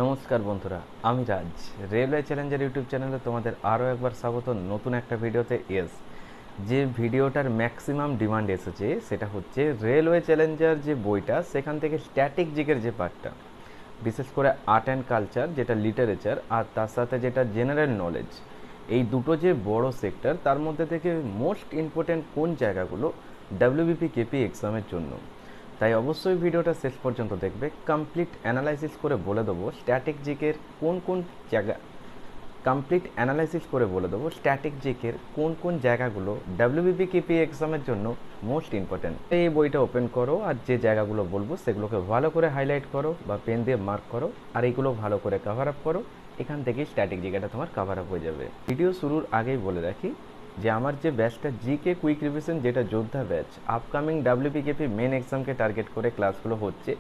নমস্কার বন্ধুরা, আমি রাজ। রেলওয়ে চ্যালেঞ্জার ইউটিউব চ্যানেলে তোমাদের আরও একবার স্বাগত নতুন একটা ভিডিওতে। যে ভিডিওটার ম্যাক্সিমাম ডিমান্ড এসেছে সেটা হচ্ছে রেলওয়ে চ্যালেঞ্জার যে বইটা, সেখান থেকে স্ট্যাটিক জিকের যে পার্টটা, বিশেষ করে আর্ট অ্যান্ড কালচার যেটা লিটারেচার, আর তার সাথে যেটা জেনারেল নলেজ, এই দুটো যে বড় সেক্টর, তার মধ্যে থেকে মোস্ট ইম্পর্ট্যান্ট কোন জায়গাগুলো ডাব্লিউবিপি কেপি এক্সামের জন্য। তাই অবশ্যই ভিডিওটা শেষ পর্যন্ত দেখবে। কমপ্লিট অ্যানালাইসিস করে বলে দেবো স্ট্যাটিক জিকের কোন কোন জায়গা কমপ্লিট অ্যানালাইসিস করে বলে দেবো স্ট্যাটিক জিকের কোন কোন জায়গাগুলো ডাব্লিউবিপি কেপি এক্সামের জন্য মোস্ট ইম্পর্ট্যান্ট। এই বইটা ওপেন করো আর যে জায়গাগুলো বলবো সেগুলোকে ভালো করে হাইলাইট করো বা পেন দিয়ে মার্ক করো, আর এইগুলো ভালো করে কভার আপ করো। এখান থেকেই স্ট্যাটিক জিকেটা তোমার কভার আপ হয়ে যাবে। ভিডিও শুরুর আগেই বলে রাখি যে আমার যে ব্যাচটা জিকে কুইক রিভিশন, যেটা যোদ্ধা ব্যাচ, আপকামিং ডাব্লিউপিকেপি মেন এক্সামকে টার্গেট করে ক্লাসগুলো হচ্ছে।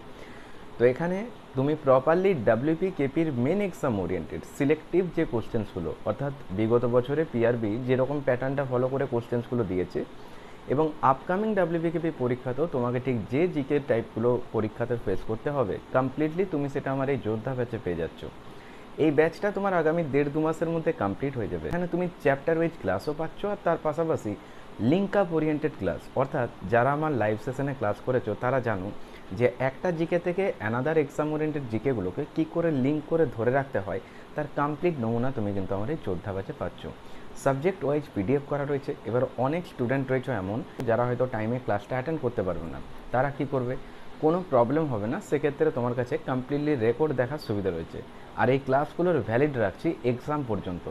তো এখানে তুমি প্রপারলি ডাব্লিউপি কেপির মেন এক্সাম ওরিয়েন্টেড সিলেক্টিভ যে কোশ্চেন্সগুলো, অর্থাৎ বিগত বছরে পিআরবি যেরকম প্যাটার্নটা ফলো করে কোশ্চেন্সগুলো দিয়েছে, এবং আপকামিং ডাব্লিউপিকেপি পরীক্ষাতেও তোমাকে ঠিক যে জিকে টাইপগুলো পরীক্ষাতে ফেস করতে হবে, কমপ্লিটলি তুমি সেটা আমার এই যোদ্ধা ব্যাচে পেয়ে যাচ্ছ। এই ব্যাচটা তোমার আগামী 1.5-2 মাসের মধ্যে কমপ্লিট হয়ে যাবে। এখানে তুমি চ্যাপ্টার ওয়াইজ ক্লাসও পাচ্ছ, আর তার পাশাপাশি লিঙ্ক আপ ওরিয়েন্টেড ক্লাস, অর্থাৎ যারা আমার লাইভ সেশনে ক্লাস করেছো তারা জানো যে একটা জিকে থেকে অ্যানাদার এক্সাম ওরিয়েন্টেড জিকেগুলোকে কী করে লিঙ্ক করে ধরে রাখতে হয়, তার কমপ্লিট নমুনা তুমি কিন্তু আমার এই যোদ্ধা ব্যাচে পাচ্ছ। সাবজেক্ট ওয়াইজ পিডিএফ করা রয়েছে। এবার অনেক স্টুডেন্ট রয়েছে এমন যারা হয়তো টাইমে ক্লাসটা অ্যাটেন্ড করতে পারবে না। তারা কি করবে? কোনো প্রবলেম হবে না, সেক্ষেত্রে তোমার কাছে কমপ্লিটলি রেকর্ড দেখার সুবিধা রয়েছে। আর এই ক্লাসগুলোর ভ্যালিড রাখছি এক্সাম পর্যন্ত।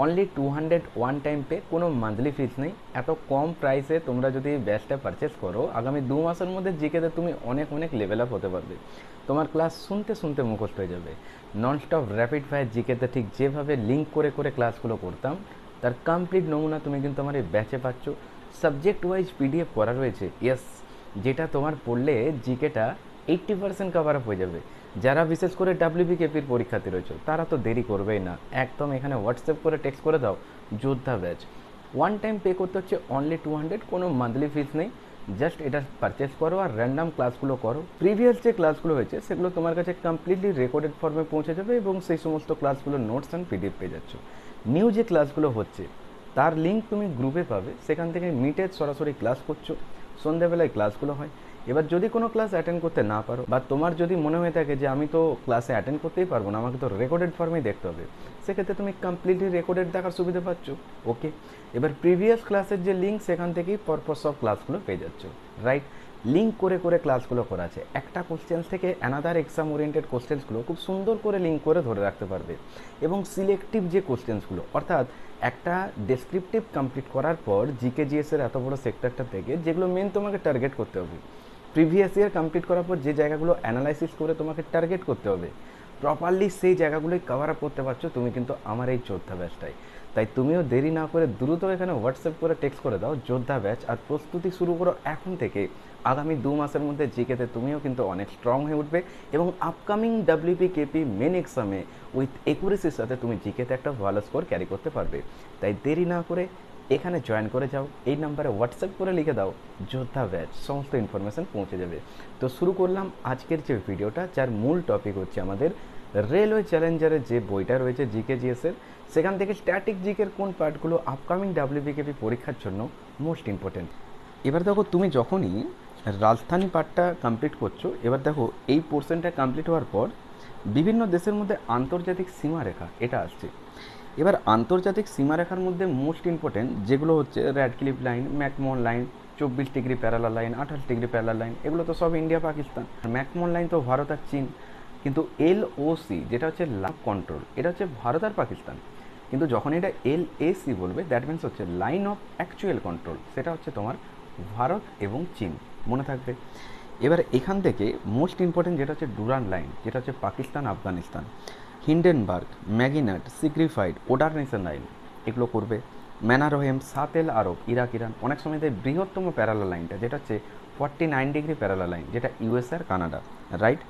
অনলি 200 ওয়ান টাইম পে, কোনো মান্থলি ফিস নেই। এত কম প্রাইসে তোমরা যদি এই ব্যাচটা পারচেস করো, আগামী 2 মাসের মধ্যে জিকেতে তুমি অনেক অনেক লেভেল আপ হতে পারবে। তোমার ক্লাস শুনতে শুনতে মুখস্থ হয়ে যাবে। ননস্টপ র্যাপিড ফায়ার জিকেতে ঠিক যেভাবে লিঙ্ক করে করে ক্লাসগুলো করতাম, তার কমপ্লিট নমুনা তুমি কিন্তু আমার এই ব্যাচে পাচ্ছ। সাবজেক্ট ওয়াইজ পিডিএফ করা রয়েছে, যেটা তোমার পড়লে জিকেটা 80% কভার আপ হয়ে যাবে। যারা বিশেষ করে ডাব্লিউবিকেপির পরীক্ষার্থী রয়েছে তারা তো দেরি করবেই না, একদম এখানে হোয়াটসঅ্যাপ করে টেক্সট করে দাও যোদ্ধা ব্যাচ। ওয়ান টাইম পে করতে হচ্ছে অনলি 200, কোনো মান্থলি ফিস নেই। জাস্ট এটা পারচেস করো আর র্যান্ডাম ক্লাসগুলো করো। প্রিভিয়াস যে ক্লাসগুলো হয়েছে সেগুলো তোমার কাছে কমপ্লিটলি রেকর্ডেড ফর্মে পৌঁছে যাবে, এবং সেই সমস্ত ক্লাসগুলোর নোটস অ্যান্ড পিডিএফ পেয়ে যাচ্ছ। নিউ যে ক্লাসগুলো হচ্ছে তার লিঙ্ক তুমি গ্রুপে পাবে, সেখান থেকে মিটে সরাসরি ক্লাস করছো। সন্ধ্যাবেলায় ক্লাসগুলো হয়। এবার যদি কোনো ক্লাস অ্যাটেন্ড করতে না পারো, বা তোমার যদি মনে হয়ে থাকে যে আমি তো ক্লাসে অ্যাটেন্ড করতেই পারবো না, আমাকে তো রেকর্ডেড ফর্মেই দেখতে হবে, সেক্ষেত্রে তুমি কমপ্লিটলি রেকর্ডেড দেখার সুবিধা পাচ্ছ। ওকে, এবার প্রিভিয়াস ক্লাসের যে লিঙ্ক, সেখান থেকেই পরপর সব ক্লাসগুলো পেয়ে যাচ্ছ। রাইট, লিঙ্ক করে করে ক্লাসগুলো করা আছে। একটা কোশ্চেন্স থেকে অ্যানাদার এক্সাম ওরিয়েন্টেড কোশ্চেন্সগুলো খুব সুন্দর করে লিঙ্ক করে ধরে রাখতে পারবে। এবং সিলেক্টিভ যে কোশ্চেন্সগুলো, অর্থাৎ একটা ডেসক্রিপটিভ কমপ্লিট করার পর জিকে জিএসের এত বড় সেক্টরটা থেকে যেগুলো মেন তোমাকে টার্গেট করতে হবে, প্রিভিয়াস ইয়ার কমপ্লিট করার পর যে জায়গাগুলো অ্যানালাইসিস করে তোমাকে টার্গেট করতে হবে, প্রপারলি সেই জায়গাগুলোই কভার আপ করতে পারছো তুমি কিন্তু আমার এই যোদ্ধা ব্যাচটাই। তাই তুমিও দেরি না করে দ্রুত এখানে হোয়াটসঅ্যাপ করে টেক্সট করে দাও যোদ্ধা ব্যাচ, আর প্রস্তুতি শুরু করো এখন থেকে। আগামী 2 মাসের মধ্যে জিকেতে তুমিও কিন্তু অনেক স্ট্রং হয়ে উঠবে, এবং আপকামিং ডাব্লিউপি কেপি মেন এক্সামে উইথ একুরেসির সাথে তুমি জিকেতে একটা ভালো স্কোর ক্যারি করতে পারবে। তাই দেরি না করে এখানে জয়েন করে যাও। এই নাম্বারে হোয়াটসঅ্যাপ করে লিখে দাও যোদ্ধা ব্যাচ, সমস্ত ইনফরমেশান পৌঁছে যাবে। তো শুরু করলাম আজকের যে ভিডিওটা, যার মূল টপিক হচ্ছে আমাদের রেলওয়ে চ্যালেঞ্জারের যে বইটা রয়েছে জিকে জিএসের, সেখান থেকে স্ট্যাটিক জিকের কোন পার্টগুলো আপকামিং ডাব্লিউবিকেপি পরীক্ষার জন্য মোস্ট ইম্পর্টেন্ট। এবার দেখো, তুমি যখনই রাজধানী পার্টটা কমপ্লিট করছো, এবার দেখো এই পোর্শনটা কমপ্লিট হওয়ার পর বিভিন্ন দেশের মধ্যে আন্তর্জাতিক সীমারেখা এটা আসছে। এবার আন্তর্জাতিক সীমারেখার মধ্যে মোস্ট ইম্পর্টেন্ট যেগুলো হচ্ছে Radcliffe line, McMahon line, 24 degree parallel line, 28 degree parallel line, এগুলো তো সব ইন্ডিয়া পাকিস্তান। ম্যাকমোহন লাইন তো ভারত আর চীন। কিন্তু LOC যেটা হচ্ছে লাইন কন্ট্রোল, এটা হচ্ছে ভারত আর পাকিস্তান। কিন্তু যখন এটা LAC বলবে, দ্যাট মিনস হচ্ছে লাইন অফ অ্যাকচুয়াল কন্ট্রোল, সেটা হচ্ছে তোমার ভারত এবং চীন, মনে থাকবে। এবার এখান থেকে মোস্ট ইম্পর্টেন্ট যেটা হচ্ছে ডুরান লাইন, যেটা হচ্ছে পাকিস্তান আফগানিস্তান, হিন্ডেনবার্গ, ম্যাগিনাট, সিগ্রিফাইড, ওডারনেশন লাইন, এগুলো করবে। ম্যানারোহেম, সাতেল আরব, ইরাক ইরান। অনেক সময় বৃহত্তম প্যারালাল লাইনটা যেটা হচ্ছে 49 ডিগ্রি প্যারালাল লাইন, যেটা ইউএস আর কানাডা। রাইট,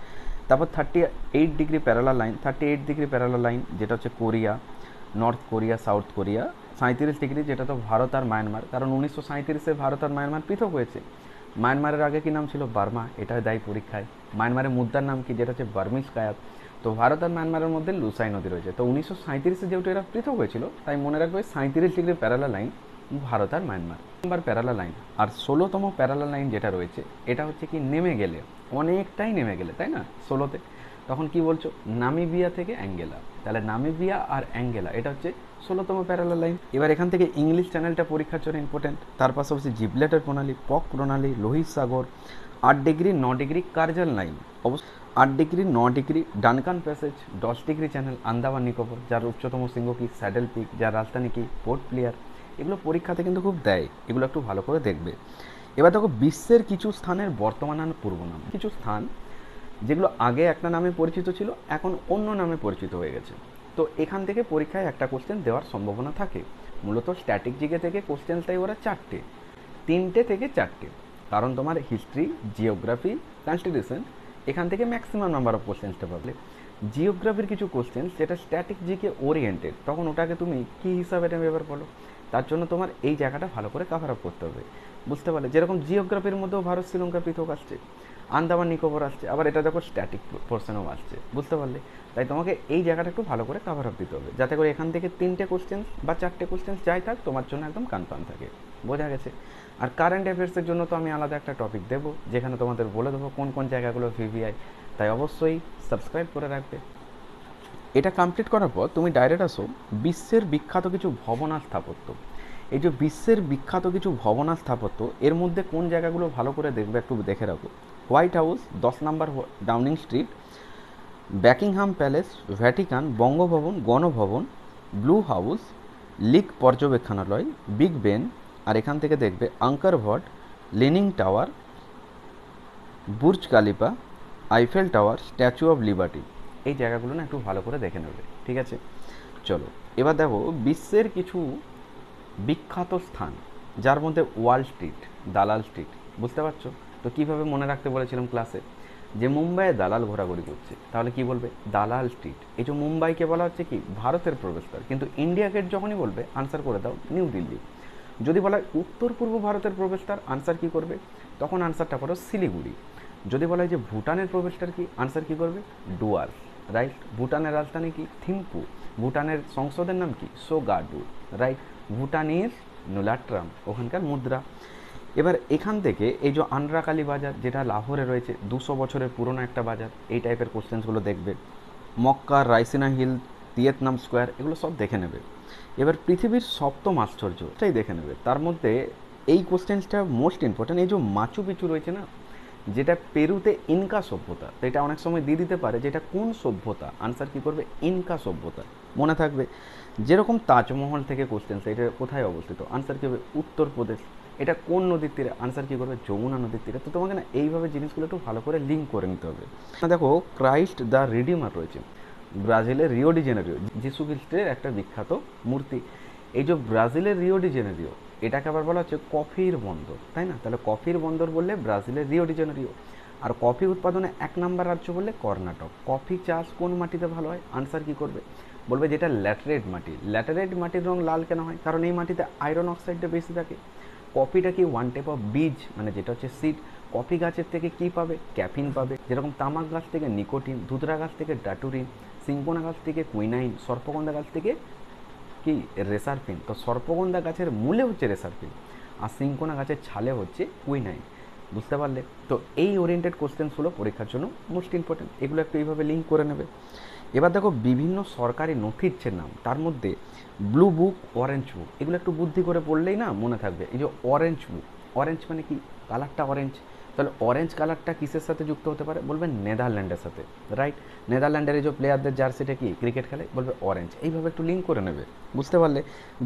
তারপর 38 degree parallel line, 38 degree parallel line যেটা হচ্ছে Korea, north Korea, south Korea. 37 degree যেটা তো ভারত আর মায়ানমার, কারণ 1937-এ ভারত আর মায়ানমার পৃথক হয়েছে। মায়ানমারের আগে কি নাম ছিল? বার্মা, এটা দেয় পরীক্ষায়। মায়ানমারের মুদ্রার নাম কি? যেটা হচ্ছে বার্মিজ কায়াত। তো তো ভারত আর মায়ানমারের মধ্যে লুসাই নদী রয়েছে। তো 1937-এ যেহেতু এরা পৃথক হয়েছিল, তাই মনে রাখবে 37 ডিগ্রি প্যারালাল লাইন ভারত আর মায়ানমার নাম্বার প্যারালাল লাইন। আর 16তম প্যারালাল লাইন যেটা রয়েছে এটা হচ্ছে কি নেমে গেলে, অনেকটাই নেমে গেলে, তাই না, 16তে, তখন কি বলছো, নামিবিয়া থেকে অ্যাঙ্গেলা। তাহলে নামিবিয়া আর অ্যাঙ্গেলা এটা হচ্ছে 16তম প্যারালাল লাইন। এবার এখান থেকে ইংলিশ চ্যানেলটা পরীক্ষার জন্য ইম্পর্টেন্ট। তার পাশাপাশি জিবলেটের প্রণালী, পক প্রণালী, লোহিত সাগর, 8 ডিগ্রি 9 ডিগ্রি কার্জাল লাইন, অবশ্য 8 degree 9 degree Duncan passage, 10 degree channel Andaman Nicobar, যার উচ্চতম শৃঙ্গ কি স্যাডেল পিক, যার রাজধানী কি পোর্ট প্লেয়ার। এগুলো পরীক্ষাতে কিন্তু খুব দেয়, এগুলো একটু ভালো করে দেখবে। এবার দেখো বিশ্বের কিছু স্থানের বর্তমান আর পূর্ব নাম, কিছু স্থান যেগুলো আগে একটা নামে পরিচিত ছিল এখন অন্য নামে পরিচিত হয়ে গেছে। তো এখান থেকে পরীক্ষায় একটা কোশ্চেন দেওয়ার সম্ভাবনা থাকে। মূলত স্ট্যাটিক জিকে থেকে কোশ্চেন তাই ওরা 3টে থেকে 4টে, কারণ তোমার হিস্ট্রি, জিওগ্রাফি, কনস্টিটিউশন এখান থেকে ম্যাক্সিমাম নাম্বার অফ কোশ্চেন্সটা পাবে। জিওগ্রাফির কিছু কোশ্চেন যেটা স্ট্যাটিক জিকে ওরিয়েন্টেড, তখন ওটাকে তুমি কী হিসাবে নেবে এবার বলো। তার জন্য তোমার এই জায়গাটা ভালো করে কভার আপ করতে হবে, বুঝতে পারলে। যেরকম জিওগ্রাফির মধ্যেও ভারত শ্রীলঙ্কা পৃথক আসছে, আন্দামান নিকোবর আসছে, আবার এটা দেখো স্ট্যাটিক পোর্শনও আসছে, বুঝতে পারলে। তাই তোমাকে এই জায়গাটা একটু ভালো করে কভার আপ দিতে হবে, যাতে করে এখান থেকে 3টে কোশ্চেন বা 4টে কোশ্চেন যাই থাক তোমার জন্য একদম কনফার্ম থাকে, বোঝা গেছে। আর কারেন্ট অ্যাফেয়ার্সের জন্য তো আমি আলাদা একটা টপিক দেবো, যেখানে তোমাদের বলে দেবো কোন কোন জায়গাগুলো ভিভিআই, তাই অবশ্যই সাবস্ক্রাইব করে রাখবে। এটা কমপ্লিট করার পর তুমি ডাইরেক্ট আসো বিশ্বের বিখ্যাত কিছু ভবন আর স্থাপত্য। এই যে বিশ্বের বিখ্যাত কিছু ভবন আর স্থাপত্য, এর মধ্যে কোন জায়গাগুলো ভালো করে দেখবে একটু দেখে রাখো। White House 10 number Downing Street, Buckingham Palace, Vatican, Bangabhaban, Ganabhaban, Blue House, Lick পর্যবেক্ষণালয়, বিগ বেন, আর এখান থেকে দেখবে Angkor Wat, Leaning Tower, Burj Khalifa, Eiffel Tower, Statue of Liberty. এই জায়গাগুলো না একটু ভালো করে দেখে নেবে, ঠিক আছে। চলো এবার দেখো বিশ্বের কিছু বিখ্যাত স্থান, যার মধ্যে ওয়াল স্ট্রিট, দালাল স্ট্রিট, বুঝতে পারছো। তো কীভাবে মনে রাখতে বলেছিলাম ক্লাসে, যে মুম্বাইয়ে দালাল ঘোরাঘুরি করছে, তাহলে কি বলবে দালাল স্ট্রিট। এই যে মুম্বাইকে বলা হচ্ছে কি ভারতের প্রবেশদ্বার, কিন্তু ইন্ডিয়া গেট যখনই বলবে আনসার করে দাও নিউ দিল্লি। যদি বলা হয় উত্তর পূর্ব ভারতের প্রবেশদ্বার, আনসার কি করবে, তখন আনসারটা করো শিলিগুড়ি। যদি বলা হয় যে ভুটানের প্রবেশদ্বার কি, আনসার কি করবে ডুয়ার্স, রাইট। ভুটানের রাজধানী কি থিম্পু, ভুটানের সংসদের নাম কি সোগাডু, রাইট। ভুটানিজ নুলাট্রাম, ওখানকার মুদ্রা। এবার এখান থেকে এই যে আন্দ্রাকালি বাজার, যেটা লাহোরে রয়েছে, 200 বছরের পুরনো একটা বাজার, এই টাইপের কোশ্চেন্সগুলো দেখবে। মক্কা, রাইসিনা হিল, ভিয়েতনাম স্কোয়ার, এগুলো সব দেখে নেবে। এবার পৃথিবীর 7ম আশ্চর্যটাই দেখে নেবে। তার মধ্যে এই কোশ্চেন্সটা মোস্ট ইম্পর্ট্যান্ট, এই যে মাচু পিচু রয়েছে না, যেটা পেরুতে ইনকা সভ্যতা, তো এটা অনেক সময় দিয়ে দিতে পারে যেটা কোন সভ্যতা, আনসার কি করবে ইনকা সভ্যতা, মনে থাকবে। যেরকম তাজমহল থেকে কোশ্চেন্স, এটা কোথায় অবস্থিত, আনসার কী হবে উত্তরপ্রদেশ। এটা কোন নদীর তীরে, আনসার কী করবে যমুনা নদীর তীরে। তো তোমাকে না এইভাবে জিনিসগুলো একটু ভালো করে লিঙ্ক করে নিতে হবে। দেখো ক্রাইস্ট দ্য রিডিমার রয়েছে ব্রাজিলের রিও ডি জেনেরিও, যিশু খ্রিস্টের একটা বিখ্যাত মূর্তি। এই যে ব্রাজিলের রিও ডি জেনেরিও, এটাকে আবার বলা হচ্ছে কফির বন্দর, তাই না। তাহলে কফির বন্দর বললে ব্রাজিলের রিও ডি জেনেরিও। আর কফি উৎপাদনে 1 নম্বর রাজ্য বললে কর্ণাটক। কফি চাষ কোন মাটিতে ভালো হয়, আনসার কি করবে বলবে যেটা ল্যাটেরাইট মাটি। ল্যাটেরাইট মাটির রং লাল কেন হয়, কারণ এই মাটিতে আয়রন অক্সাইডটা বেশি থাকে। কফিটা কি ওয়ান টাইপ অফ বীজ, মানে যেটা হচ্ছে সিড। কফি গাছের থেকে কি পাবে, ক্যাফিন পাবে। যেরকম তামাক গাছ থেকে নিকোটিন, ধুতরা গাছ থেকে ডাটুরিন, সিঙ্কোনা গাছ থেকে কুইনাইন, সর্পগন্ধা গাছ থেকে কি রেসারফিন। তো সর্পগন্ধা গাছের মূলে হচ্ছে রেসারফিন, আর সিঙ্কোনা গাছের ছালে হচ্ছে কুইনাইন, বুঝতে পারলে। তো এই ওরিয়েন্টেড কোশ্চেন্সগুলো পরীক্ষার জন্য মোস্ট ইম্পর্টেন্ট, এগুলো একটু এইভাবে লিঙ্ক করে নেবে। এবার দেখো বিভিন্ন সরকারি নথির নাম, তার মধ্যে ব্লু বুক, অরেঞ্জ বুক, এগুলো একটু বুদ্ধি করে পড়লেই না মনে থাকবে। এই যে অরেঞ্জ বুক, অরেঞ্জ মানে কি কালারটা অরেঞ্জ, তাহলে অরেঞ্জ কালারটা কিসের সাথে যুক্ত হতে পারে, বলবে নেদারল্যান্ডের সাথে, রাইট। নেদারল্যান্ডের এই যে প্লেয়ারদের জার্সিটা কি ক্রিকেট খেলে, বলবে অরেঞ্জ। এইভাবে একটু লিঙ্ক করে নেবে, বুঝতে পারলে।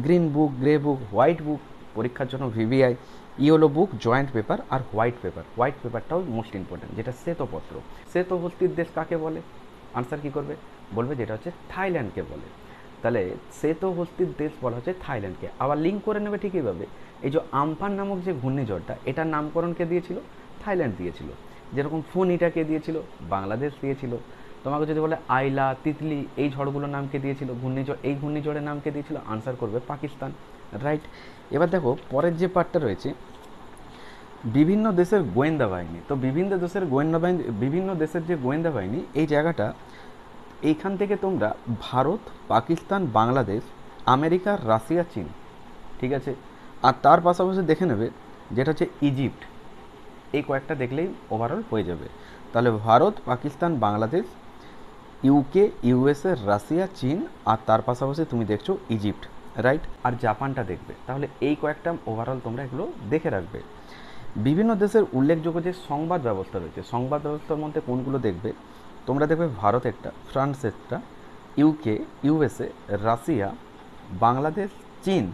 Green book, grey book, white book পরীক্ষার জন্য VVI. Yellow book joint paper, আর হোয়াইট পেপার, হোয়াইট পেপারটাও মোস্ট ইম্পর্টেন্ট, যেটা শ্বেতপত্র। শ্বেতহস্তির দেশ কাকে বলে, আনসার কী করবে বলবে যেটা হচ্ছে থাইল্যান্ডকে বলে। তাহলে শ্বেতহস্তির দেশ বলা হচ্ছে থাইল্যান্ডকে। আবার লিঙ্ক করে নেবে ঠিক এইভাবে, এই যে আমফান নামক যে ঘূর্ণিঝড়টা, এটার নামকরণকে দিয়েছিল থাইল্যান্ড দিয়েছিল। যেরকম ফোনিটাকে দিয়েছিল বাংলাদেশ দিয়েছিল। তোমাকে যদি বলে আইলা, তিতলি, এই ঝড়গুলোর নামকে দিয়েছিল ঘূর্ণিঝড়, এই ঘূর্ণিঝড়ের নামকে দিয়েছিল, আনসার করবে পাকিস্তান, রাইট। এবার দেখো পরের যে পার্টটা রয়েছে বিভিন্ন দেশের গোয়েন্দা বাহিনী। তো বিভিন্ন দেশের যে গোয়েন্দা বাহিনী, এই জায়গাটা এইখান থেকে তোমরা ভারত, পাকিস্তান, বাংলাদেশ, আমেরিকা, রাশিয়া, চীন, ঠিক আছে, আর তার পাশাপাশি দেখে নেবে যেটা হচ্ছে ইজিপ্ট। এই কয়েকটা দেখলেই ওভারঅল হয়ে যাবে। তাহলে Bharat, Pakistan, Bangladesh, UK, USA, Russia, চীন, আর তার পাশাপাশি তুমি দেখছো ইজিপ্ট, রাইট? আর জাপানটা দেখবে। তাহলে এই কয়েকটা ওভারঅল তোমরা এগুলো দেখে রাখবে। বিভিন্ন দেশের উল্লেখযোগ্য যে সংবাদ ব্যবস্থা রয়েছে, সংবাদ ব্যবস্থার মধ্যে কোনগুলো দেখবে? তোমরা দেখবে ভারত একটা, ফ্রান্স একটা, ইউকে, ইউএসএ, রাশিয়া, বাংলাদেশ, চীন,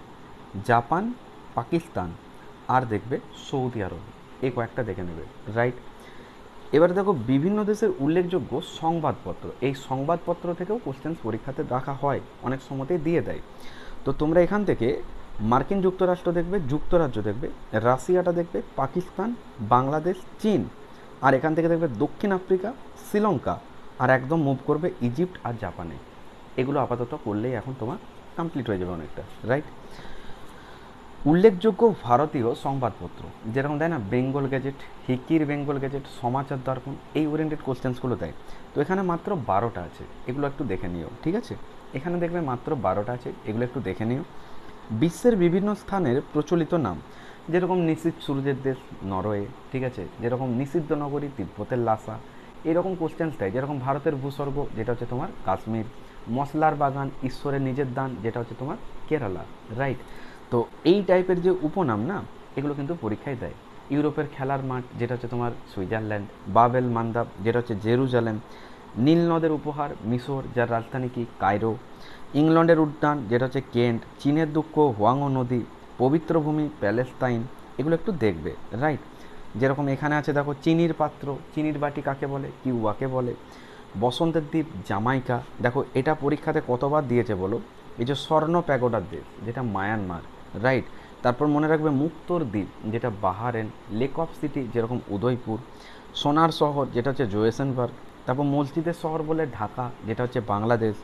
জাপান, পাকিস্তান, আর দেখবে সৌদি আরব। এই কয়েকটা দেখে নেবে, রাইট? এবার দেখো বিভিন্ন দেশের উল্লেখযোগ্য সংবাদপত্র, এই সংবাদপত্র থেকেও কোশ্চেন্স পরীক্ষাতে রাখা হয়, অনেক সময়তেই দিয়ে দেয়। তো তোমরা এখান থেকে মার্কিন যুক্তরাষ্ট্র দেখবে, যুক্তরাজ্য দেখবে, রাশিয়াটা দেখবে, পাকিস্তান, বাংলাদেশ, চীন, আর এখান থেকে দেখবে দক্ষিণ আফ্রিকা, শ্রীলঙ্কা, আর একদম মুভ করবে ইজিপ্ট আর জাপানে। এগুলো আপাতত করলেই এখন তোমার কমপ্লিট হয়ে যাবে অনেকটা, রাইট? উল্লেখযোগ্য ভারতীয় সংবাদপত্র যেরকম দেয় না, বেঙ্গল গেজেট, হিকির বেঙ্গল গেজেট, সমাচার দর্পণ, এই ওরিয়েন্টেড কোশ্চেন্সগুলো দেয়। তো এখানে মাত্র 12টা আছে, এগুলো একটু দেখে নিও, ঠিক আছে? এখানে দেখবে মাত্র 12টা আছে, এগুলো একটু দেখে নিও। বিশ্বের বিভিন্ন স্থানের প্রচলিত নাম, যেরকম নিষিদ্ধ সূর্যের দেশ নরওয়ে, ঠিক আছে, যেরকম নিষিদ্ধ নগরী তিব্বতের লাসা, এরকম কোশ্চেন্স দেয়। যেরকম ভারতের ভূস্বর্গ যেটা হচ্ছে তোমার কাশ্মীর, মশলার বাগান, ঈশ্বরের নিজের দান যেটা হচ্ছে তোমার কেরালা, রাইট? তো এই টাইপের যে উপনাম না, এগুলো কিন্তু পরীক্ষায় দেয়। ইউরোপের খেলার মাঠ যেটা হচ্ছে তোমার সুইজারল্যান্ড, বাবেল মান্দাব যেটা হচ্ছে জেরুজালেম, নীল নদের উপহার মিশর যার রাজধানী কি কায়রো, ইংল্যান্ডের উদ্যান যেটা হচ্ছে কেন্ট, চীনের দুঃখ হোয়াংও নদী, পবিত্র ভূমি প্যালেস্তাইন, এগুলো একটু দেখবে, রাইট? যেরকম এখানে আছে দেখো চিনির পাত্র, চিনির বাটি কাকে বলে, কিউবাকে বলে, বসন্তের দ্বীপ জামাইকা। দেখো এটা পরীক্ষাতে কতবার দিয়েছে বলো? এই যে স্বর্ণ প্যাগোডার দেশ যেটা মায়ানমার, রাইট? তারপর মনে রাখবে মুক্তোর দ্বীপ যেটা বাহারেন, লেক অফ সিটি যেরকম উদয়পুর, সোনার শহর যেটা হচ্ছে জোয়েসেনবার্গ, তারপর মসজিদের শহর বলে ঢাকা যেটা হচ্ছে বাংলাদেশ,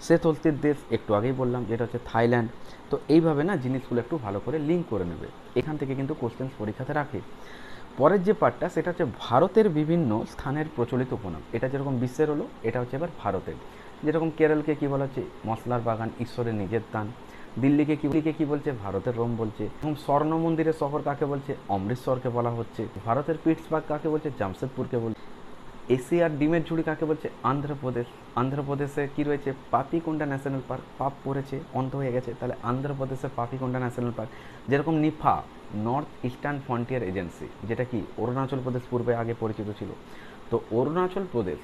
শ্বেতহস্তির দেশ একটু আগেই বললাম যেটা হচ্ছে থাইল্যান্ড। তো এইভাবে না জিনিসগুলো একটু ভালো করে লিঙ্ক করে নেবে, এখান থেকে কিন্তু কোশ্চেন্স পরীক্ষাতে রাখে। পরের যে পার্টটা সেটা হচ্ছে ভারতের বিভিন্ন স্থানের প্রচলিত উপনাম। এটা যেরকম বিশ্বের হলো, এটা হচ্ছে এবার ভারতের। যেরকম কেরলকে কী বলা হচ্ছে মশলার বাগান, ঈশ্বরের নিজের দান। দিল্লিকে কী বলছে, ভারতের রোম বলছে। এবং স্বর্ণ মন্দিরের শহর কাকে বলছে, অমৃতসরকে বলা হচ্ছে। ভারতের পিটসবার্গ কাকে বলছে, জামশেদপুরকে বলছে। এশিয়ার ডিমের ঝুড়ি কাকে বলছে, অন্ধ্রপ্রদেশ। অন্ধ্রপ্রদেশে কি রয়েছে, পাপিকোন্ডা ন্যাশনাল পার্ক, পাপ পড়েছে অন্ধ হয়ে গেছে, তাহলে অন্ধ্রপ্রদেশের পাপিকোন্ডা ন্যাশনাল পার্ক। যেরকম নিফা, নর্থ ইস্টার্ন ফ্রন্টিয়ার এজেন্সি, যেটা কি অরুণাচল প্রদেশ পূর্বে আগে পরিচিত ছিল। তো অরুণাচল প্রদেশ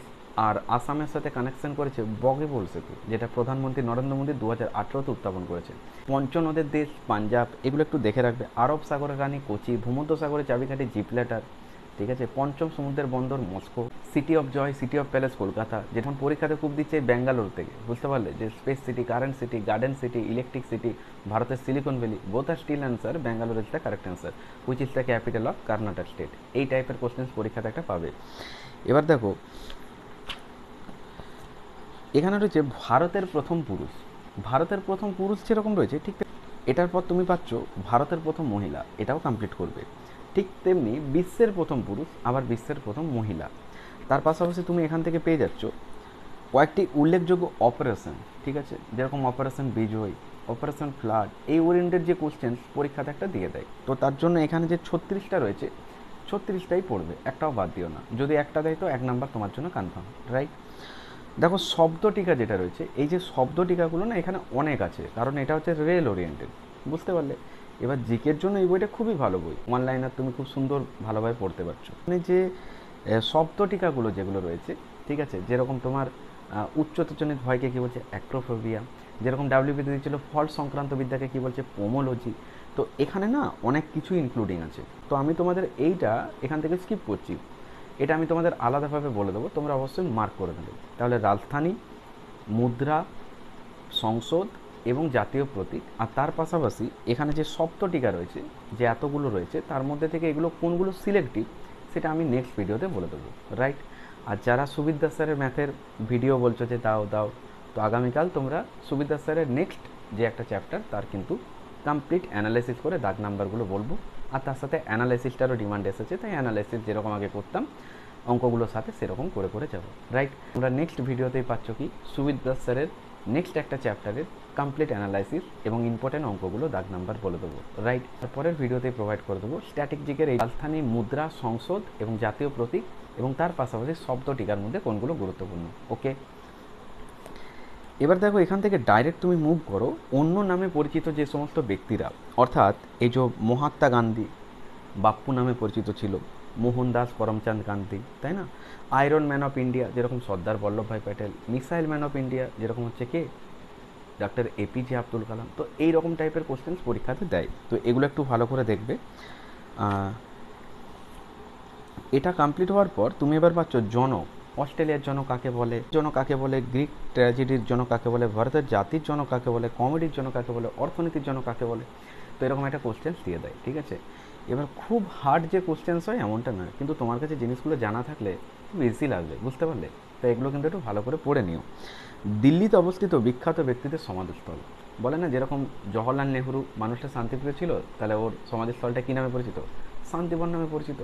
আর আসামের সাথে কানেকশন করেছে বগিবিল সেতু, যেটা প্রধানমন্ত্রী নরেন্দ্র মোদী 2018-তে উত্থাপন করেছেন। পঞ্চনদের দেশ পাঞ্জাব, এগুলো একটু দেখে রাখবে। আরব সাগরের রানী কোচি, ভূমধ্য সাগরের চাবিকাঠি জিব্রাল্টার, ঠিক আছে। পঞ্চম সমুদ্রের বন্দর Moscow, City of Joy, City of Palace Kolkata. যেমন পরীক্ষাতে খুব দিচ্ছে ব্যাঙ্গালোর থেকে, বুঝতে পারলে, যে space city, current city, garden city, electric city, ভারতের Silicon Valley. Both are still answer, Bangalore is the correct answer, which is the capital of Karnataka state. এই টাইপের কোশ্চেন্স পরীক্ষাতে একটা পাবে। এবার দেখো এখানে রয়েছে ভারতের প্রথম পুরুষ। ভারতের প্রথম পুরুষ যেরকম রয়েছে ঠিক এটার পর তুমি পাচ্ছ ভারতের প্রথম মহিলা, এটাও কমপ্লিট করবে। ঠিক তেমনি বিশ্বের প্রথম পুরুষ, আবার বিশ্বের প্রথম মহিলা। তার পাশাপাশি তুমি এখান থেকে পেয়ে যাচ্ছ কয়েকটি উল্লেখযোগ্য অপারেশন, ঠিক আছে, যেরকম অপারেশন বিজয়, অপারেশন ফ্লাড, এই ওরিয়েন্টেড যে কোশ্চেন্স পরীক্ষাতে একটা দিয়ে দেয়। তো তার জন্য এখানে যে 36টা রয়েছে 36টাই পড়বে, একটাও বাদ দিও না। যদি একটা দেয় তো 1 নাম্বার তোমার জন্য কনফার্ম, রাইট? দেখো শব্দ টিকা যেটা রয়েছে, এই যে শব্দ টিকাগুলো না এখানে অনেক আছে, কারণ এটা হচ্ছে রেল ওরিয়েন্টেড, বুঝতে পারলে? এবার জিকের জন্য এই বইটা খুবই ভালো বই, অনলাইনার তুমি খুব সুন্দর ভালোভাবে পড়তে পারছো। মানে যে শব্দ টিকাগুলো যেগুলো রয়েছে, ঠিক আছে, যেরকম তোমার উচ্চতজনিত ভয়কে কী বলছে, অ্যাক্রোফোবিয়া। যেরকম ডাব্লিউবিতে দিয়েছিল ফল সংক্রান্ত বিদ্যাকে কী বলছে, পোমোলজি। তো এখানে না অনেক কিছু ইনক্লুডিং আছে। তো আমি তোমাদের এইটা এখান থেকে স্কিপ করছি, এটা আমি তোমাদের আলাদাভাবে বলে দেবো, তোমরা অবশ্যই মার্ক করে দেবে। তাহলে রাজধানী, মুদ্রা, সংসদ এবং জাতীয় প্রতীক, আর তার পাশাপাশি এখানে যে সপ্তটিকা রয়েছে, যে এতগুলো রয়েছে, তার মধ্যে থেকে এগুলো কোনগুলো সিলেক্টিভ সেটা আমি নেক্সট ভিডিওতে বলে দেবো, রাইট? আর যারা সুবিদ্যা স্যারের ম্যাথের ভিডিও বলছো যে দাও দাও, তো আগামীকাল তোমরা সুবিদ্যা স্যারের নেক্সট যে একটা চ্যাপ্টার তার কিন্তু কমপ্লিট অ্যানালাইসিস করে দাগ নাম্বারগুলো বলবো। আর তার সাথে অ্যানালাইসিসটারও ডিমান্ড এসেছে, তাই অ্যানালাইসিস যেরকম আগে করতাম অঙ্কগুলোর সাথে সেরকম করে করে যাবো, রাইট? আমরা নেক্সট ভিডিওতেই পাচ্ছ কি সুবিদ দাস স্যারের নেক্সট একটা চ্যাপ্টারের কমপ্লিট অ্যানালাইসিস এবং ইম্পর্টেন্ট অঙ্কগুলো দাগ নাম্বার বলে দেবো, রাইট? তারপরের ভিডিওতেই প্রোভাইড করে দেবো স্ট্যাটিক জিকের এই রাজধানী, মুদ্রা, সংসদ এবং জাতীয় প্রতীক এবং তার পাশাপাশি শব্দ টিকার মধ্যে কোনগুলো গুরুত্বপূর্ণ। ওকে, এবার দেখো এখান থেকে ডাইরেক্ট তুমি মুভ করো অন্য নামে পরিচিত যে সমস্ত ব্যক্তিরা, অর্থাৎ এই যে মহাত্মা গান্ধী বাপ্পু নামে পরিচিত ছিল, মোহনদাস করমচাঁদ গান্ধী, তাই না? আয়রন ম্যান অফ ইন্ডিয়া যেরকম Sardar Vallabhbhai Patel, missile man of India যেরকম হচ্ছে কে ডক্টর এপিজে আব্দুল কালাম। তো এই রকম টাইপের কোশ্চেন্স পরীক্ষাতে দেয়, তো এগুলো একটু ভালো করে দেখবে। এটা কমপ্লিট হওয়ার পর তুমি এবার পাচ্ছ জনক, অস্ট্রেলিয়ার জনক কাকে বলে, জনক কাকে বলে, গ্রিক ট্র্যাজেডির জনক কাকে বলে, ভারতের জাতির জনক কাকে বলে, কমেডির জনক কাকে বলে, অর্থনীতির জনক কাকে বলে। তো এরকম একটা কোশ্চেন্স দিয়ে দেয়, ঠিক আছে? এবার খুব হার্ড যে কোশ্চেন্স হয় এমনটা নয়, কিন্তু তোমার কাছে জিনিসগুলো জানা থাকলে খুব ইজি লাগবে, বুঝতে পারলে? তো এগুলো কিন্তু একটু ভালো করে পড়ে নিও। দিল্লিতে অবস্থিত বিখ্যাত ব্যক্তিদের সমাধিস্থল, বলে না যেরকম জওহরলাল নেহরু মানুষটা শান্তিপ্রিয় ছিল, তাহলে ওর সমাধিস্থলটা কী নামে পরিচিত? শান্তিবন নামে পরিচিত।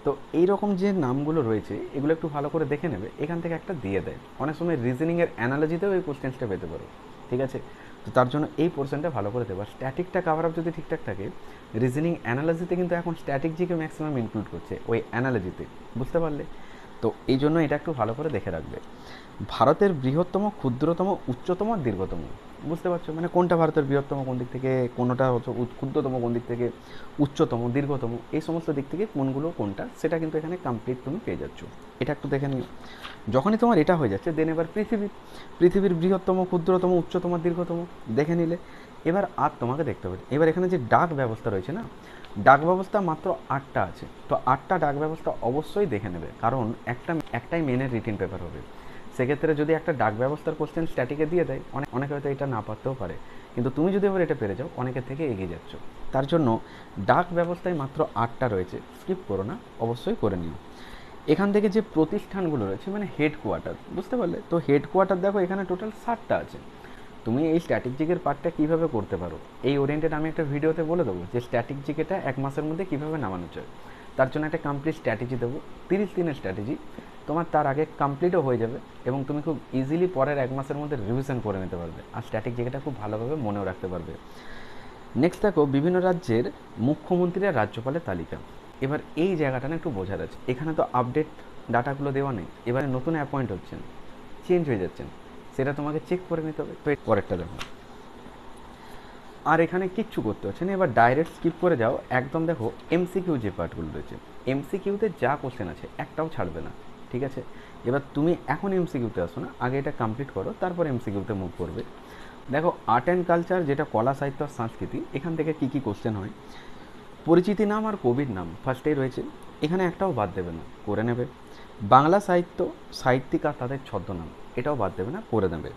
তো এইরকম যে নামগুলো রয়েছে এগুলো একটু ভালো করে দেখে নেবে, এখান থেকে একটা দিয়ে দেয়, অনেক সময় রিজনিংয়ের অ্যানালজিতেও এই কোশ্চেন্সটা পেতে পারো, ঠিক আছে? তো তার জন্য এই পোর্শনটা ভালো করে দেবো। স্ট্যাটিকটা কাভার আপ যদি ঠিকঠাক থাকে, রিজনিং অ্যানালজিতে কিন্তু এখন স্ট্যাটিক জিকে ম্যাক্সিমাম ইনক্লুড করছে ওই অ্যানালজিতে, বুঝতে পারলে? তো এই জন্য এটা একটু ভালো করে দেখে রাখবে। ভারতের বৃহত্তম, ক্ষুদ্রতম, উচ্চতম, দীর্ঘতম, বুঝতে পারছো? মানে কোনটা ভারতের বৃহত্তম কোন দিক থেকে, কোনটা হচ্ছে ক্ষুদ্রতম কোন দিক থেকে, উচ্চতম, দীর্ঘতম, এই সমস্ত দিক থেকে কোনগুলো কোনটা সেটা কিন্তু এখানে কমপ্লিট তুমি পেয়ে যাচ্ছ। এটা একটু দেখে নিও। যখনই তোমার এটা হয়ে যাচ্ছে দেন এবার পৃথিবীর বৃহত্তম, ক্ষুদ্রতম, উচ্চতম, দীর্ঘতম দেখে নিলে। এবার আর তোমাকে দেখতে হবে, এবার এখানে যে ডাক ব্যবস্থা রয়েছে না, ডাক ব্যবস্থা মাত্র 8টা আছে। তো 8টা ডাক ব্যবস্থা অবশ্যই দেখে নেবে, কারণ একটাই মেনের রিটিন পেপার হবে। সেক্ষেত্রে যদি একটা ডাক ব্যবস্থার কোশ্চেন স্ট্যাটিকে দিয়ে দেয়, অনেকে হয়তো এটা না পারতেও পারে, কিন্তু তুমি যদি এবার এটা পেরে যাও অনেকের থেকে এগিয়ে যাচ্ছ। তার জন্য ডাক ব্যবস্থায় মাত্র 8টা রয়েছে, স্কিপ করো না, অবশ্যই করে নিও। এখান থেকে যে প্রতিষ্ঠানগুলো রয়েছে মানে হেডকোয়ার্টার, বুঝতে পারলে? তো হেডকোয়ার্টার দেখো এখানে টোটাল 7টা আছে। তুমি এই স্ট্যাটিক জিকের পার্টটা কীভাবে করতে পারো এই ওরিয়েন্টেড আমি একটা ভিডিওতে বলে দেবো, যে স্ট্যাটিক জিকেটা 1 মাসের মধ্যে কীভাবে নামানো যায়। তার জন্য একটা কমপ্লিট স্ট্র্যাটেজি দেবো, 30 দিনের স্ট্র্যাটেজি। তোমার তার আগে কমপ্লিটও হয়ে যাবে এবং তুমি খুব ইজিলি পরের 1 মাসের মধ্যে রিভিশন করে নিতে পারবে, আর স্ট্যাটিক জিকেটা খুব ভালোভাবে মনেও রাখতে পারবে। নেক্সট দেখো বিভিন্ন রাজ্যের মুখ্যমন্ত্রী আর রাজ্যপালের তালিকা। এবার এই জায়গাটা না একটু বোঝার আছে, এখানে তো আপডেট ডাটাগুলো দেওয়া নেই, এবারে নতুন অ্যাপয়েন্ট হচ্ছেন, চেঞ্জ হয়ে যাচ্ছেন, সেটা তোমাকে চেক করে নিতে হবে। তো পরেরটা দেখো, আর এখানে কিচ্ছু করতে হচ্ছে না, এবার ডাইরেক্ট স্কিপ করে যাও একদম। দেখো এমসিকিউ যে পার্টগুলো রয়েছে, এমসিকিউতে যা কোশ্চেন আছে একটাও ছাড়বে না, ঠিক আছে? এবার তুমি এখন এমসিকিউতে আসো না, আগে এটা কমপ্লিট করো, তারপর এমসিকিউতে মুভ করবে। দেখো আর্ট অ্যান্ড কালচার, যেটা কলা, সাহিত্য আর সংস্কৃতি, এখান থেকে কী কী কোশ্চেন হয়? পরিচিতি নাম আর কবির নাম ফার্স্টেই রয়েছে, এখানে একটাও বাদ দেবে না, করে নেবে। বাংলা সাহিত্য, সাহিত্যিক আর তাদের ছদ্মনাম, এটাও বাদ দেবে না, করে নেবে।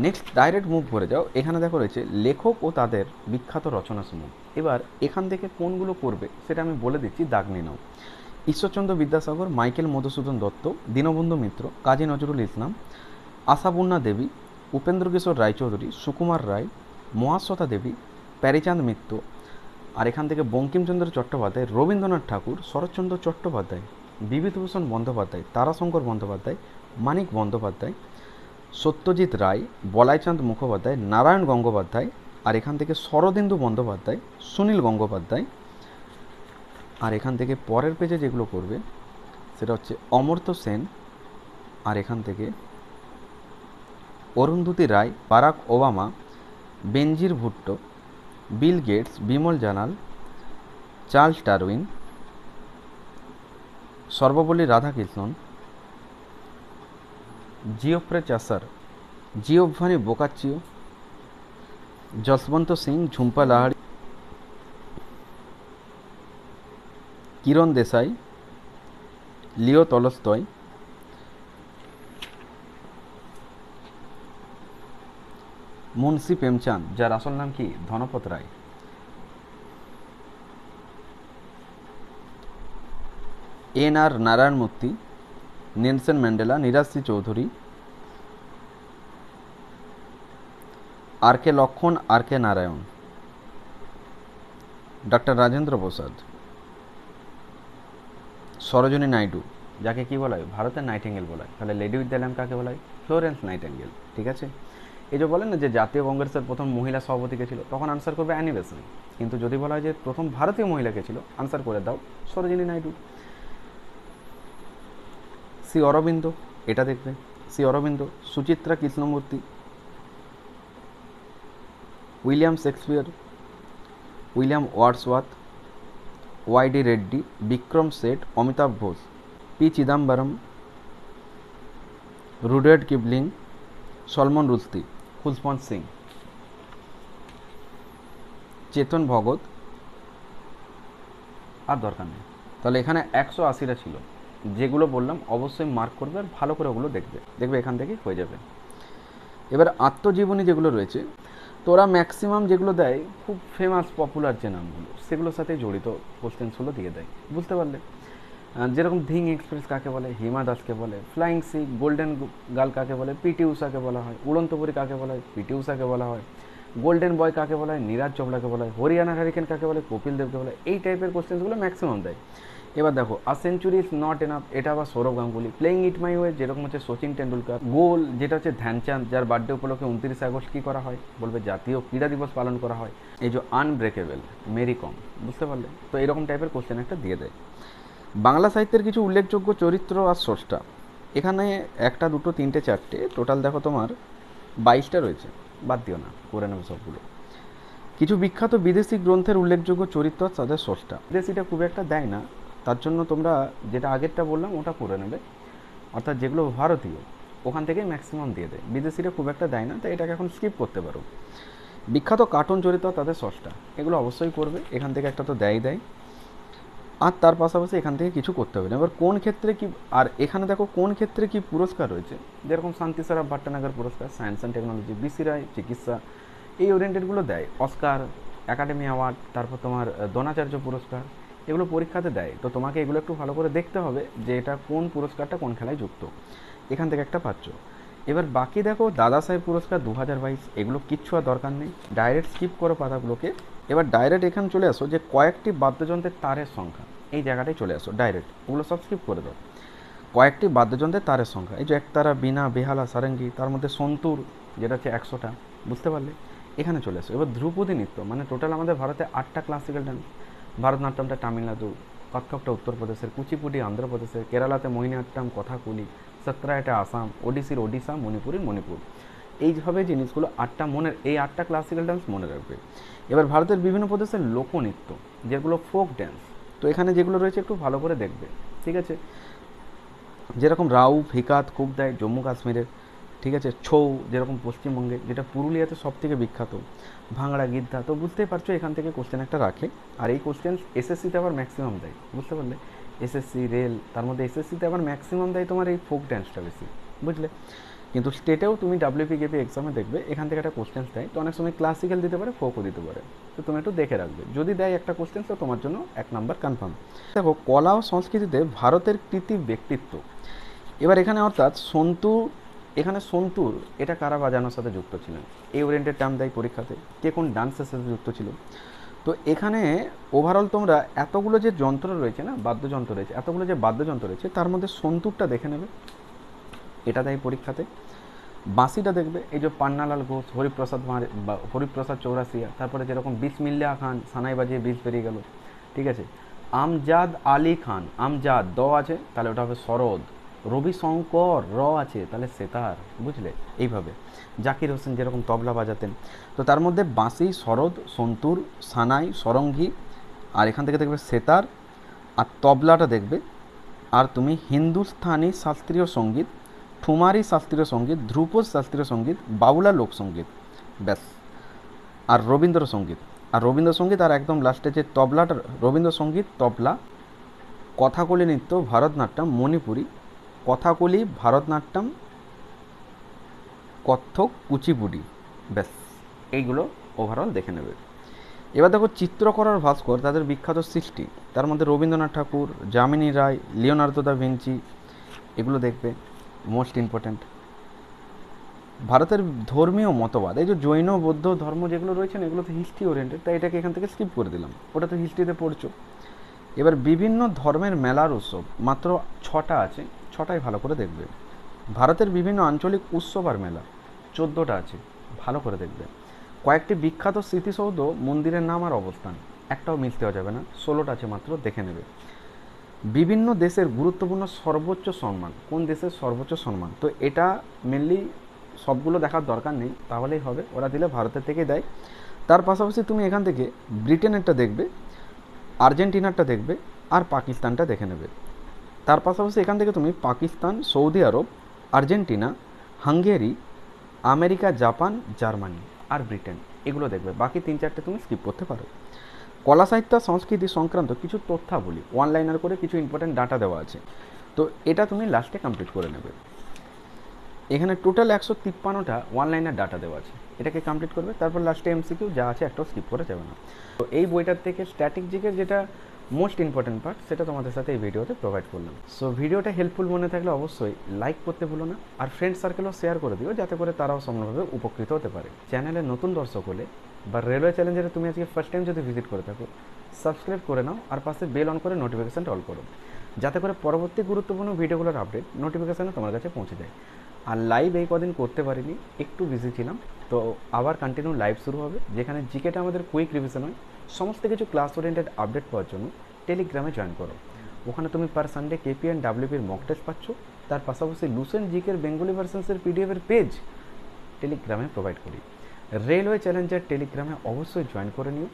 নেক্সট ডাইরেক্ট মুভ করে যাও, এখানে দেখো রয়েছে লেখক ও তাদের বিখ্যাত রচনাসমূহ। এবার এখান থেকে কোনগুলো করবে সেটা আমি বলে দিচ্ছি, দাগ নিয়ে নাও। ঈশ্বরচন্দ্র বিদ্যাসাগর, মাইকেল মধুসূদন দত্ত, দীনবন্ধু মিত্র, কাজী নজরুল ইসলাম, আশাপূর্ণা দেবী, উপেন্দ্রকিশোর রায়চৌধুরী, সুকুমার রায়, মহাশ্বেতা দেবী, প্যারীচাঁদ মিত্র। আর এখান থেকে বঙ্কিমচন্দ্র চট্টোপাধ্যায়, রবীন্দ্রনাথ ঠাকুর, শরৎচন্দ্র চট্টোপাধ্যায়, বিভূতিভূষণ বন্দ্যোপাধ্যায়, তারাশঙ্কর বন্দ্যোপাধ্যায়, মানিক বন্দ্যোপাধ্যায়, সত্যজিৎ রায়, বলাইচাঁদ মুখোপাধ্যায়, নারায়ণ গঙ্গোপাধ্যায়। আর এখান থেকে শরদিন্দু বন্দ্যোপাধ্যায়, সুনীল গঙ্গোপাধ্যায়। আর এখান থেকে পরের পেজে যেগুলো করবে সেটা হচ্ছে অমর্ত্য সেন। আর এখান থেকে Arundhati Roy, Barack Obama, Benazir Bhutto, Bill Gates, Bimal জানাল, Charles Darwin, Sarvepalli Radhakrishnan, Geoffrey Chaucer, Giovanni Boccaccio, Jaswant Singh, Jhumpa Lahiri, Kiran Desai, Leo Tolstoy, Munshi Premchand, যার আসল নাম কি Dhanpat Rai, NR. Narayana Murthy, Nelson Mandela, Nirad Chaudhuri, RK Laxman, RK Narayan, doctor Rajendra Prasad, Sarojini Naidu, যাকে কি বলা হয় ভারতের নাইটিঙ্গেল বলা হয়। তাহলে লেডি উইথ দ্য ল্যাম্প কাকে বলা হয়? Florence nightingale. ঠিক আছে, এই যে বলেন না যে জাতীয় কংগ্রেসের প্রথম মহিলা সভাপতি কে ছিল, তখন আনসার করবে অ্যানি বেসেন্ট। কিন্তু যদি বলা হয় যে প্রথম ভারতীয় মহিলা কে ছিল, আনসার করে দাও সরোজিনী নাইডু। শ্রী অরবিন্দ, এটা দেখবে Shri Aurobindo, Suchitra Krishnamurthy, William Shakespeare, William Wordsworth, YD. Reddy, Vikram Seth, Amitav Ghosh, P Chidambaram, Rudyard Kipling, Salman Rushdie, Khushwant Singh, Chetan Bhagat, আর দরকার নেই। তাহলে এখানে 180টা ছিল, যেগুলো বললাম অবশ্যই মার্ক করবে আর ভালো করে ওগুলো দেখবে, দেখবে এখান থেকেই হয়ে যাবে। এবার আত্মজীবনী যেগুলো রয়েছে, তো ওরা ম্যাক্সিমাম যেগুলো দেয় খুব ফেমাস পপুলার যে নামগুলো, সেগুলোর সাথে জড়িত কোশ্চেন্সগুলো দিয়ে দেয়, বুঝতে পারলে? যেরকম ধিং এক্সপ্রেস কাকে বলে, হিমা দাসকে বলে, ফ্লাইং সি, গোল্ডেন গার্ল কাকে বলে, পিটি উষাকে বলা হয়, উড়ন্তপুরী কাকে বলা হয়, পিটি উষাকে বলা হয়, গোল্ডেন বয় কাকে বলা হয়, নীরাজ চোপড়াকে বলা হয়, হরিয়ানা হারিকেন কাকে বলে, কপিল দেবকে বলে। এই টাইপের কোশ্চেন্সগুলো ম্যাক্সিমাম দেয়। এবার দেখো আ সেঞ্চুরি ইজ নট এনাফ, এটা আবার Sourav Ganguly. Playing it my way যেরকম হচ্ছে সচিন টেন্ডুলকার। গোল যেটা হচ্ছে ধ্যানচাঁদ, যার বার্থডে উপলক্ষে 29 আগস্ট কী করা হয়, বলবে জাতীয় ক্রীড়া দিবস পালন করা হয়। এই যে আনব্রেকেবল, মেরি কম, বুঝতে পারলে? তো এরকম টাইপের কোশ্চেন একটা দিয়ে দেয়। বাংলা সাহিত্যের কিছু উল্লেখযোগ্য চরিত্র আর স্রষ্টা, এখানে একটা দুটো তিনটে চারটে টোটাল দেখো তোমার 22টা রয়েছে, বাদ দিও না, করে নেবে সবগুলো। কিছু বিখ্যাত বিদেশি গ্রন্থের উল্লেখযোগ্য চরিত্র তাদের স্রষ্টা। বিদেশিটা খুব একটা দেয় না, তার জন্য তোমরা যেটা আগেরটা বললাম ওটা করে নেবে, অর্থাৎ যেগুলো ভারতীয় ওখান থেকেই ম্যাক্সিমাম দিয়ে দেয়, বিদেশিটা খুব একটা দেয় না, তাই এটাকে এখন স্কিপ করতে পারো। বিখ্যাত কার্টুন চরিত্র তাদের স্রষ্টা, এগুলো অবশ্যই করবে, এখান থেকে একটা তো দেয়। আর তার পাশাপাশি এখান থেকে কিছু করতে হবে না। এবার কোন ক্ষেত্রে কি, আর এখানে দেখো কোন ক্ষেত্রে কি পুরস্কার রয়েছে, যেরকম শান্তি সারাফ ভট্টানাগর পুরস্কার, সায়েন্স অ্যান্ড টেকনোলজি, বিসি রায় চিকিৎসা, এই ওরিয়েন্টেডগুলো দেয়। অস্কার, একাডেমি অ্যাওয়ার্ড, তারপর তোমার দ্রোণাচার্য পুরস্কার, এগুলো পরীক্ষাতে দেয়। তো তোমাকে এগুলো একটু ভালো করে দেখতে হবে যে এটা কোন পুরস্কারটা কোন খেলায় যুক্ত, এখান থেকে একটা পাচ্ছ। এবার বাকি দেখো দাদা সাহেব পুরস্কার 2022, এগুলো কিচ্ছু আর দরকার নেই, ডাইরেক্ট স্কিপ করো পাতাগুলোকে। এবার ডাইরেক্ট এখানে চলে আসো যে কয়েকটি বাদ্যযন্ত্রের তারের সংখ্যা, এই জায়গাটায় চলে আসো ডাইরেক্ট, ওগুলো সব স্কিপ করে দাও। কয়েকটি বাদ্যযন্ত্রের তারের সংখ্যা, এই যে একতারা, বীণা, বেহালা, সারেঙ্গি, তার মধ্যে সন্তুর যেটা হচ্ছে 100টা, বুঝতে পারলে? এখানে চলে আসো। এবার ধ্রুপদী নৃত্য, মানে টোটাল আমাদের ভারতে 8টা ক্লাসিক্যাল ডান্স। ভারতনাট্যমটা তামিলনাড়ু, কত্থকটা উত্তরপ্রদেশের, কুচিপুডি অন্ধ্রপ্রদেশের, কেরালাতে মোহিনীআট্টম, কথাকুলি, সত্রায়টা আসাম, ওডিসির ওডিশা, মণিপুরের মণিপুর। এইভাবে জিনিসগুলো 8টা মনের, এই 8টা ক্লাসিক্যাল ডান্স মনে রাখবে। এবার ভারতের বিভিন্ন প্রদেশের লোকনৃত্য, যেগুলো ফোক ড্যান্স, তো এখানে যেগুলো রয়েছে একটু ভালো করে দেখবে, ঠিক আছে? যেরকম রাউ, ভিকাত, কুকদাই জম্মু কাশ্মীরের, ঠিক আছে? ছৌ যেরকম পশ্চিমবঙ্গে, যেটা পুরুলিয়াতে সব থেকে বিখ্যাত, ভাংড়া, গিদ্ধা। তো বুঝতেই পারছো এখান থেকে কোশ্চেন একটা রাখে। আর এই কোশ্চেন এসএসসিতে আবার ম্যাক্সিমাম দেয়, বুঝতে পারলে? এসএসসি, রেল, তার মধ্যে এসএসসিতে আবার ম্যাক্সিমাম দেয় তোমার এই ফোক ড্যান্সটা বেশি, বুঝলে? কিন্তু স্টেটেও তুমি ডাব্লিউপিকেপি এক্সামে দেখবে এখান থেকে একটা কোশ্চেন দেয়, তো অনেক সময় ক্লাসিক্যাল দিতে পারে, ফোকও দিতে পারে, তো তুমি একটু দেখে রাখবে। যদি দেয় একটা কোশ্চেন, তো তোমার জন্য 1 নাম্বার কনফার্ম। দেখো কলা ও সংস্কৃতিতে ভারতের কৃতি ব্যক্তিত্ব, এবার এখানে অর্থাৎ সন্তুর, এখানে সন্তুর এটা কারা বাজানোর সাথে যুক্ত ছিলেন, এই ওরিয়েন্টেড টার্ম দেয় পরীক্ষাতে, কে কোন ডান্সের সাথে যুক্ত ছিল। তো এখানে ওভারঅল তোমরা এতগুলো যে যন্ত্র রয়েছে না, বাদ্যযন্ত্র রয়েছে, এতগুলো যে বাদ্যযন্ত্র রয়েছে তার মধ্যে সন্তুরটা দেখে নেবে, এটা দেয় পরীক্ষাতে। বাঁশিটা দেখবে, এই যে পান্নালাল ঘোষ, হরিপ্রসাদ চৌরাসিয়া, তারপরে যেরকম বিসমিল্লাহ খান সানাই বাজিয়ে বিষ বেরিয়ে গেল, ঠিক আছে? আমজাদ আলী খান, আমজাদ দ আছে তাহলে ওটা হবে শরদ, রবিশঙ্কর র আছে তাহলে সেতার, বুঝলে? এইভাবে জাকির হোসেন যেরকম তবলা বাজাতেন। তো তার মধ্যে বাঁশি, শরদ, সন্তুর, সানাই, সরঙ্গি, আর এখান থেকে দেখবে সেতার আর তবলাটা দেখবে। আর তুমি হিন্দুস্তানি শাস্ত্রীয় সঙ্গীত, ঠুমারি শাস্ত্রীয় সঙ্গীত, ধ্রুপদ শাস্ত্রীয় সঙ্গীত, বাউলা লোকসঙ্গীত, ব্যাস। আর রবীন্দ্রসঙ্গীত, আর একদম লাস্টে যে তবলাটা, রবীন্দ্রসঙ্গীত, তবলা, কথাকলি নৃত্য, ভারতনাট্যম, মণিপুরি, কথাকলি, ভারতনাট্যম, কত্থক, কুচিপুডি, ব্যাস। এইগুলো ওভারঅল দেখে নেবে। এবার দেখো চিত্রকর আর ভাস্কর তাদের বিখ্যাত সৃষ্টি, তার মধ্যে রবীন্দ্রনাথ ঠাকুর, Jamini Roy, Leonardo da Vinci, এগুলো দেখবে, মোস্ট ইম্পর্ট্যান্ট। ভারতের ধর্মীয় মতবাদ, এই যে জৈন, বৌদ্ধ ধর্ম যেগুলো রয়েছে না, এগুলো তো হিস্ট্রি ওরিয়েন্টেড, তাই এটাকে এখান থেকে স্কিপ করে দিলাম, ওটা তো হিস্ট্রিতে পড়ছো। এবার বিভিন্ন ধর্মের মেলার উৎসব মাত্র 6টা আছে, 6টাই ভালো করে দেখবে। ভারতের বিভিন্ন আঞ্চলিক উৎসব আর মেলা 14টা আছে, ভালো করে দেখবে। কয়েকটি বিখ্যাত স্মৃতিসৌধ, মন্দিরের নাম আর অবস্থান, একটাও মিস দেওয়া যাবে না, 16টা আছে মাত্র, দেখে নেবে। বিভিন্ন দেশের গুরুত্বপূর্ণ সর্বোচ্চ সম্মান, কোন দেশের সর্বোচ্চ সম্মান, তো এটা মেনলি সবগুলো দেখার দরকার নেই, তাহলেই হবে, ওরা দিলে ভারতের থেকেই দেয়। তার পাশাপাশি তুমি এখান থেকে ব্রিটেনেরটা দেখবে, আর্জেন্টিনারটা দেখবে, আর পাকিস্তানটা দেখে নেবে। তার পাশাপাশি এখান থেকে তুমি Pakistan, Saudi Arab, Argentina, Hungary, America, Japan, Germany আর ব্রিটেন, এগুলো দেখবে। বাকি 3-4টে তুমি স্কিপ করতে পারো। কলা সাহিত্য সংস্কৃতি সংক্রান্ত কিছু তথ্যাবলী, ওয়ান লাইনার করে কিছু ইম্পর্টেন্ট ডাটা দেওয়া আছে, তো এটা তুমি লাস্টে কমপ্লিট করে নেবে। এখানে টোটাল 153টা ওয়ান লাইনার ডাটা দেওয়া আছে, এটাকে কমপ্লিট করবে। তারপর লাস্টে এমসিকিউ যা আছে একটাও স্কিপ করা যাবে না। তো এই বইটার থেকে স্ট্যাটিক জিকের যেটা মোস্ট ইম্পর্টেন্ট পার্ট, সেটা তোমাদের সাথে এই ভিডিওতে প্রোভাইড করলাম। সো ভিডিওটা হেল্পফুল মনে থাকলে অবশ্যই লাইক করতে ভুলো না, আর ফ্রেন্ড সার্কেলও শেয়ার করে দিও, যাতে করে তারাও সমানভাবে উপকৃত হতে পারে। চ্যানেলে নতুন দর্শক হলে বা রেলওয়ে চ্যালেঞ্জারে তুমি আজকে ফার্স্ট টাইম যদি ভিজিট করে থাকো, সাবস্ক্রাইব করে নাও, আর পাশে বেল অন করে নোটিফিকেশানটা অল করো, যাতে করে পরবর্তী গুরুত্বপূর্ণ ভিডিওগুলোর আপডেট নোটিফিকেশানে তোমার কাছে পৌঁছে যায়। আর লাইভ এই কদিন করতে পারিনি, একটু বিজি ছিলাম, তো আবার কন্টিনিউ লাইভ শুরু হবে, যেখানে জিকেটা আমাদের কুইক রিভিশন হয়। সমস্ত কিছু ক্লাস ওরিয়েন্টেড আপডেট পাওয়ার জন্য টেলিগ্রামে জয়েন করো। ওখানে তুমি পার সানডে কেপি অ্যান্ড ডাব্লিউপির মক টেস্ট পাচ্ছ, তার পাশাপাশি লুসেন্ট জিকের বেঙ্গলি ভার্সনসের পিডিএফের পেজ টেলিগ্রামে প্রোভাইড করি। রেলওয়ে চ্যালেঞ্জার টেলিগ্রামে অবশ্যই জয়েন করে নিও,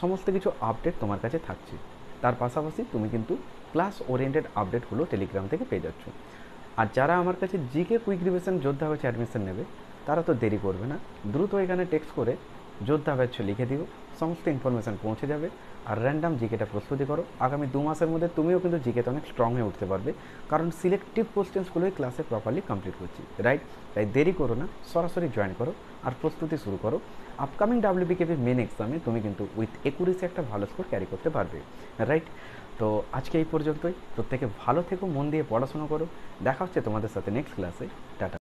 সমস্ত কিছু আপডেট তোমার কাছে থাকছে। তার পাশাপাশি তুমি কিন্তু ক্লাস ওরিয়েন্টেড আপডেটগুলো টেলিগ্রাম থেকে পেয়ে যাচ্ছ। আর যারা আমার কাছে জিকে কুইক রিভিশন যোদ্ধা ব্যাচ অ্যাডমিশন নেবে, তারা তো দেরি করবে না, দ্রুত এখানে টেক্সট করে যোদ্ধা ব্যাচ লিখে দিও, সমস্ত ইনফরমেশান পৌঁছে যাবে। আর র্যান্ডাম জিকেটা প্রস্তুতি করো, আগামী 2 মাসের মধ্যে তুমিও কিন্তু জিকেতে অনেক স্ট্রং হয়ে উঠতে পারবে, কারণ সিলেক্টিভ কোশ্চেন্সগুলোই ক্লাসে প্রপারলি কমপ্লিট করছি, রাইট? তাই দেরি করো না, সরাসরি জয়েন করো আর প্রস্তুতি শুরু করো। আপকামিং ডাব্লিউবিকেপি মেন এক্সামে তুমি কিন্তু উইথ একুরেসি একটা ভালো স্কোর ক্যারি করতে পারবে, রাইট? তো আজকে এই পর্যন্তই, প্রত্যেকে ভালো থেকো, মন দিয়ে পড়াশোনা করো, দেখা হচ্ছে তোমাদের সাথে নেক্সট ক্লাসে। টাটা।